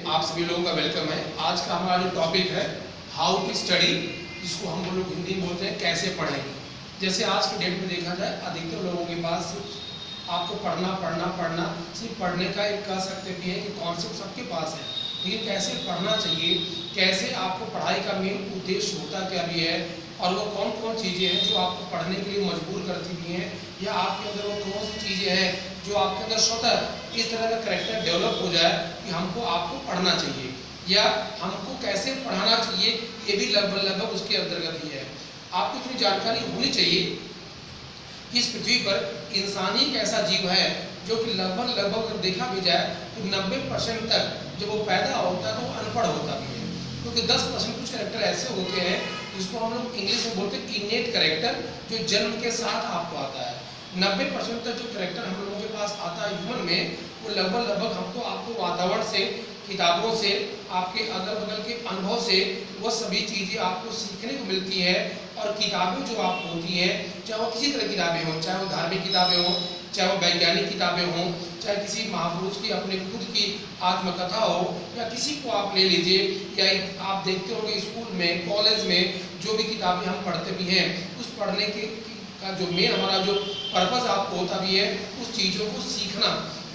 आप सभी लोगों का वेलकम है। आज का हमारा जो टॉपिक है हाउ टू स्टडी, जिसको हम लोग हिंदी में बोलते हैं कैसे पढ़ें। जैसे आज के डेट में देखा जाए अधिकतर लोगों के पास आपको पढ़ना सिर्फ पढ़ने का एक कह सकते भी है कि कॉन्सेप्ट सबके पास है, लेकिन कैसे पढ़ना चाहिए, कैसे आपको पढ़ाई का मेन उद्देश्य होता क्या भी है और वो कौन कौन चीज़ें हैं जो आपको पढ़ने के लिए मजबूर करती भी हैं, या आपके अंदर वो कौन सी चीज़ें हैं जो आपके अंदर स्वतः इस तरह का करैक्टर डेवलप हो जाए कि आपको पढ़ना चाहिए या हमको कैसे पढ़ाना चाहिए, ये भी लगभग उसके अंतर्गत ही है। आपको इतनी जानकारी होनी चाहिए कि इस पृथ्वी पर इंसानी एक ऐसा जीव है जो कि लगभग देखा भी जाए तो 90% तक जब वो पैदा होता है तो वो अनपढ़ होता भी है, क्योंकि 10% कुछ कैरेक्टर ऐसे होते हैं जिसको हम लोग इंग्लिश में बोलते हैं इनेट कैरेक्टर, जो जन्म के साथ आपको आता है। 90% तक जो कैरेक्टर हम लोगों के पास आता है ह्यूमन में, वो लगभग आपको वातावरण से, किताबों से, आपके अगल बगल के अनुभव से वो सभी चीज़ें आपको सीखने को मिलती है। और किताबें जो आपको होती हैं, चाहे वो किसी तरह किताबें हों, चाहे वो धार्मिक किताबें हों, चाहे वो वैज्ञानिक किताबें हों, चाहे किसी महापुरुष की अपने खुद की आत्मकथा हो, या किसी को आप ले लीजिए, या आप देखते होंगे स्कूल में, कॉलेज में जो भी किताबें हम पढ़ते भी हैं, उस पढ़ने का जो मेन हमारा जो पर्पज़ आपको होता भी है उस चीज़ों को सीखना।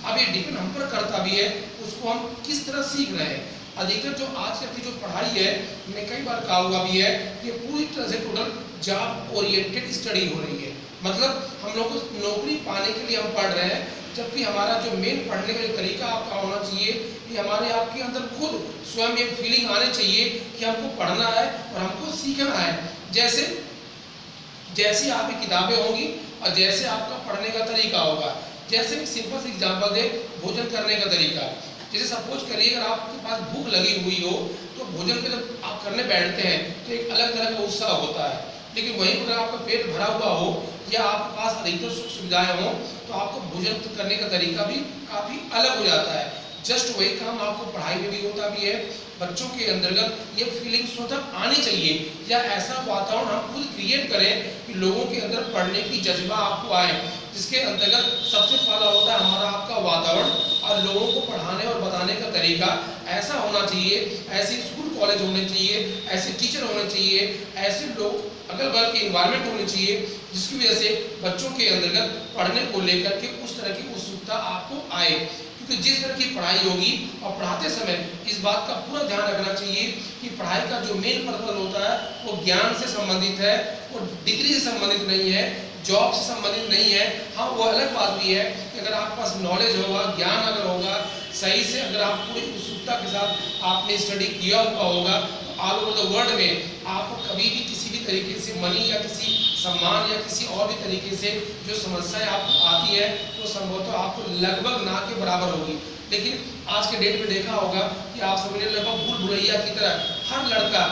अब ये डिपेंड हम पर करता भी है उसको हम किस तरह सीख रहे हैं। अधिकतर जो आज की जो पढ़ाई है, मैं कई बार कहा हुआ भी है, ये पूरी तरह से टोटल जॉब ओरिएंटेड स्टडी हो रही है। मतलब हम लोग को नौकरी पाने के लिए हम पढ़ रहे हैं, जबकि हमारा जो मेन पढ़ने का जो तरीका आपका होना चाहिए, ये हमारे आपके अंदर खुद स्वयं एक फीलिंग आनी चाहिए कि हमको पढ़ना है और हमको सीखना है। जैसी आपकी किताबें होंगी और जैसे आपका पढ़ने का तरीका होगा। जैसे एक सिंपल सी एग्जांपल दे, भोजन करने का तरीका। जैसे सपोज करिए अगर आपके पास भूख लगी हुई हो तो भोजन पे जब आप करने बैठते हैं तो एक अलग तरह का उत्साह होता है, लेकिन वहीं पर अगर आपका पेट भरा हुआ हो या आपके पास अधिकतर सुख सुविधाएं हों तो आपको भोजन करने का तरीका भी काफ़ी अलग हो जाता है। जस्ट वही काम आपको पढ़ाई में भी होता भी है। बच्चों के अंतर्गत ये फीलिंग स्वतः आनी चाहिए, या ऐसा वातावरण हम खुद क्रिएट करें कि लोगों के अंदर पढ़ने की जज्बा आपको आए, जिसके अंतर्गत सबसे पहला होता है हमारा आपका वातावरण, और लोगों को पढ़ाने और बताने का तरीका ऐसा होना चाहिए, ऐसे स्कूल कॉलेज होने चाहिए, ऐसे टीचर होने चाहिए, ऐसे लोग अगल बगल की इन्वायरमेंट होनी चाहिए जिसकी वजह से बच्चों के अंतर्गत पढ़ने को लेकर के उस तरह की उत्सुकता आपको आए। क्योंकि जिस तरह की पढ़ाई होगी और पढ़ाते समय इस बात का पूरा ध्यान रखना चाहिए कि पढ़ाई का जो मेन पर्पज होता है वो ज्ञान से संबंधित है, वो डिग्री से संबंधित नहीं है, जॉब से संबंधित नहीं है। हाँ, वो अलग बात भी है कि अगर आपके पास नॉलेज होगा, ज्ञान अगर होगा सही से, अगर आप पूरी उत्सुकता के साथ आपने स्टडी किया हुआ होगा तो ऑल ओवर द वर्ल्ड में आपको कभी भी किसी भी तरीके से मनी या किसी सम्मान या किसी और भी तरीके से जो समस्याएं आपको आती है वो संभवतः आपको लगभग ना के बराबर होगी। लेकिन आज के डेट में देखा होगा कि आप सभी ने लगभग भूल भुलैया की तरह हर लड़का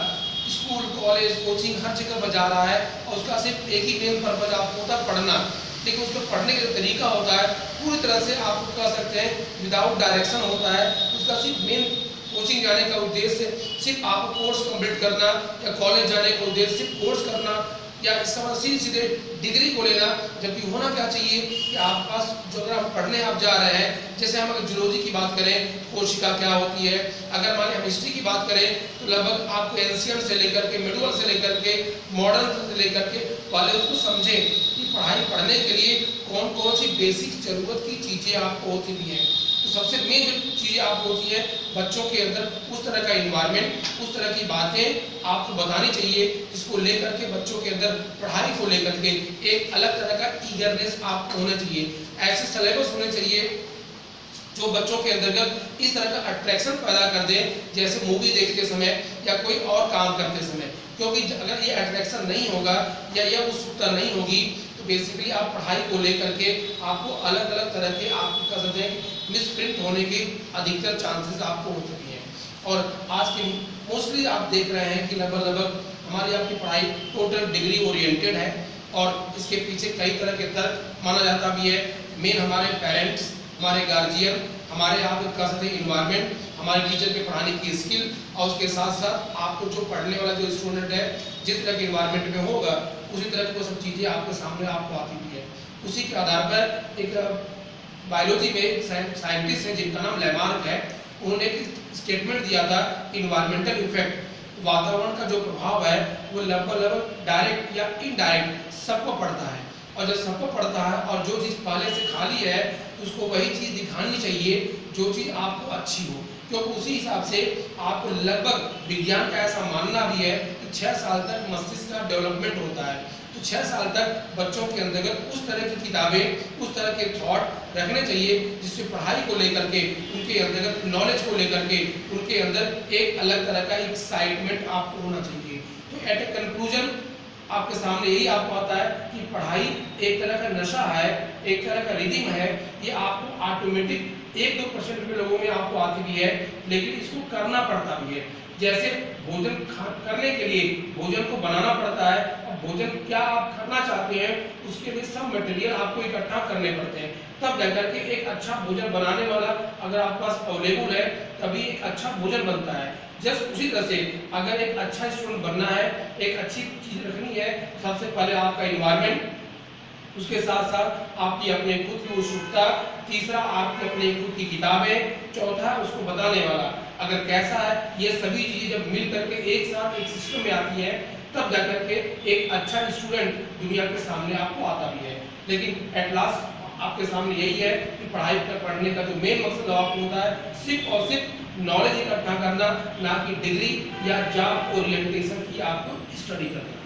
स्कूल कॉलेज कोचिंग हर जगह पर जा रहा है और उसका सिर्फ एक ही मेन पर्पज आपको होता है पढ़ना, लेकिन उसका पढ़ने का जो तरीका होता है पूरी तरह से आप कह सकते हैं विदाउट डायरेक्शन होता है। उसका सिर्फ मेन कोचिंग जाने का उद्देश्य सिर्फ आपको कोर्स कंप्लीट करना, या कॉलेज जाने का उद्देश्य सिर्फ कोर्स करना, या इसका सीधे डिग्री को लेना। जबकि होना क्या चाहिए कि आपके पास जो अगर हम पढ़ने आप जा रहे हैं, जैसे हम अगर जूलॉजी की बात करें कोशिका क्या होती है, अगर मान हम हिस्ट्री की बात करें तो लगभग आपको एंशिएंट से लेकर के मिडवल से लेकर के मॉडर्न से लेकर के वाले उसको समझें कि पढ़ाई पढ़ने के लिए कौन कौन सी बेसिक जरूरत की चीज़ें आपको होती भी हैं। तो सबसे मेन जो चीज़ें आपको होती है बच्चों के अंदर उस तरह का इन्वायरमेंट, उस तरह की बातें आपको बतानी चाहिए जिसको लेकर के बच्चों के अंदर पढ़ाई को लेकर के एक अलग तरह का ईगरनेस आपको होना चाहिए। ऐसे सिलेबस होने चाहिए जो बच्चों के अंतर्गत इस तरह का अट्रैक्शन पैदा कर दे, जैसे मूवी देखते समय या कोई और काम करते समय। क्योंकि अगर ये अट्रैक्शन नहीं होगा या यह उत्सुकता नहीं होगी तो बेसिकली आप पढ़ाई को लेकर के आपको अलग अलग तरह के आपको कह सकते हैं मिसप्रिंट होने के अधिकतर चांसेस आपको होते भी हैं। और आज के मोस्टली आप देख रहे हैं कि लगभग हमारी आपकी पढ़ाई टोटल डिग्री ओरिएंटेड है, और इसके पीछे कई तरह के तर्क माना जाता भी है। मेन हमारे पेरेंट्स, हमारे गार्जियन, हमारे आप कह सकते हैं इन्वायरमेंट, हमारे टीचर के पढ़ाने की स्किल, और उसके साथ साथ आपको जो पढ़ने वाला जो स्टूडेंट है जिस तरह के इन्वायरमेंट में होगा उसी तरह की वो सब चीज़ें आपके सामने आपको आती भी है। उसी के आधार पर एक बायोलॉजी में साइंटिस्ट है जिनका नाम लेमार्क है, उन्होंने एक स्टेटमेंट दिया था, इन्वायरमेंटल इफेक्ट, वातावरण का जो प्रभाव है वो लगभग डायरेक्ट या इनडायरेक्ट सबको पड़ता है। और जब सबको पड़ता है और जो चीज़ पहले से खाली है उसको वही चीज़ दिखानी चाहिए जो चीज़ आपको अच्छी हो, क्योंकि उसी हिसाब से आपको लगभग विज्ञान का ऐसा मानना भी है कि 6 साल तक मस्तिष्क का डेवलपमेंट होता है। तो 6 साल तक बच्चों के अंतर्गत उस तरह की किताबें, उस तरह के थॉट रखने चाहिए जिससे पढ़ाई को लेकर के, उनके अंतर्गत नॉलेज को लेकर के उनके अंदर एक अलग तरह का एक्साइटमेंट आपको होना चाहिए। तो एट ए कंक्लूजन आपके सामने यही आपको आता है कि पढ़ाई एक तरह का नशा है, एक तरह का रिदम है। ये आपको ऑटोमेटिक 1-2% के लोगों में आपको आती भी है, लेकिन इसको करना पड़ता भी है। जैसे भोजन करने के लिए भोजन को बनाना पड़ता है, और भोजन क्या आप करना चाहते हैं उसके लिए सब मटेरियल आपको इकट्ठा करने पड़ते हैं, तब जाकर के एक अच्छा भोजन बनाने वाला अगर आपके पास अवेलेबल है तभी एक अच्छा भोजन बनता है। जस्ट उसी तरह से अगर एक अच्छा स्टूडेंट बनना है, एक अच्छी चीज़ रखनी है, सबसे पहले आपका इन्वायरमेंट, उसके साथ साथ आपकी अपने खुद की उत्सुकता, तीसरा आपकी अपनी खुद की किताबें, चौथा उसको बताने वाला अगर कैसा है। ये सभी चीज़ें जब मिल करके एक साथ एक सिस्टम में आती है तब जाकर के एक अच्छा स्टूडेंट दुनिया के सामने आपको आता भी है। लेकिन एट लास्ट आपके सामने यही है कि पढ़ाई पढ़ने का जो मेन मकसद आपको होता है सिर्फ और सिर्फ नॉलेज इकट्ठा करना, ना कि डिग्री या जॉब ओरिएंटेशन की आपको स्टडी करना।